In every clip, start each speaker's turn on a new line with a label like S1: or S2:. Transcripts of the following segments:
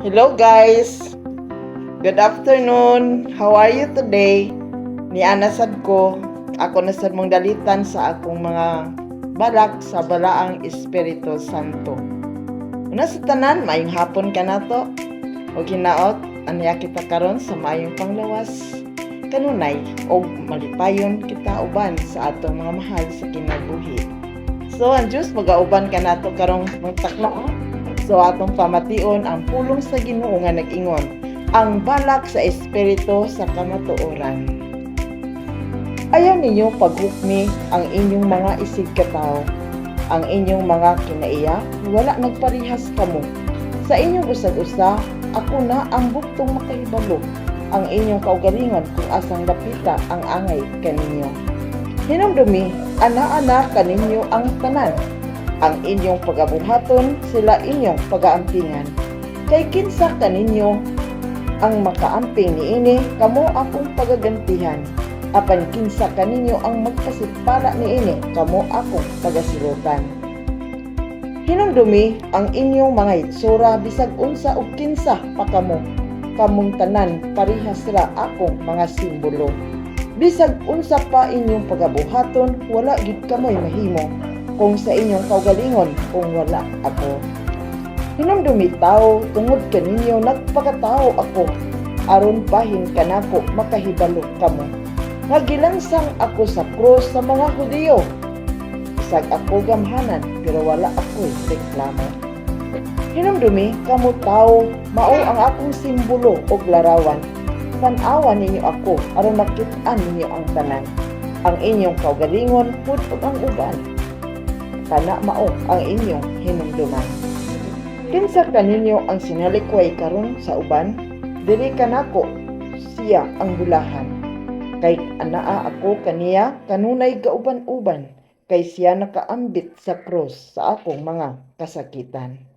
S1: Hello guys! Good afternoon! How are you today? Ni anasad ko, ako nasad mong dalitan sa akong mga balak sa balaang Espiritu Santo. Una sa tanan, maayong hapon ka na to. O ginaot, aniya kita karon sa maayong panglawas. Kanunay, o malipayon kita uban sa atong mga mahal sa kinabuhi. So, ang Diyos, mag-auban ka na to karong magtaklaan. So atong pamation ang pulong sa Ginoo nga nag-ingon, ang balak sa espiritu sa kamatuoran. Ayaw ninyo paghukmi ang inyong mga isig katao, ang inyong mga kinaiya, wala nagparihas kamo. Sa inyong usag-usa, ako na ang buktong makahibalo, ang inyong kaugalingon kung asang lapita ang angay kaninyo. Hinumdumi, ana-ana kaninyo ang tanan, ang inyong pagabuhaton sila inyong pagaampingan. Kay kinsa kaninyo ang makaamping niini, kamo akong pagagantihan. Apan kinsa kaninyo ang magpasipala niini, kamo akong pagasilutan. Hinumdumi ang inyong mga hitsura bisag unsa og kinsa pa kamo. Kamong tanan parihas ra akong mga simbolo. Bisag unsa pa inyong pagabuhaton, wala gid kamoy mahimo kung sa inyong kaugalingon kung wala ako. Hinumdumi tao, tungod kaninyo nagpakatao ako, aron bahin kanako makahibalo kamo. Nagilansang ako sa krus sa mga Hudiyo. Isag ako gamhanan, pero wala ako'y reklamo. Hinumdumi kamo tao, mao ang akong simbolo o larawan. Tanawan ninyo ako, aron makit-an ninyo ang tanan. Ang inyong kaugalingon, pud ug ang uban. Kana mao ang inyong hinumduman. Kinsa kaninyo ang sinalikway karon sa uban, dili kanako siya ang bulahan. Kay anaa ako kaniya kanunay gauban-uban, kay siya nakaambit sa krus sa akong mga kasakitan.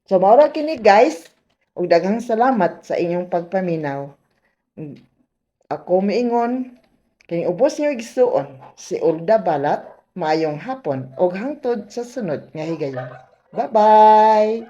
S1: So mao ra kini guys, ug daghang salamat sa inyong pagpaminaw. Ako miingon kay ubos niyo igsuon si Ulda Balat. Maayong hapon o hangtod sa sunod nga higayon. Bye-bye!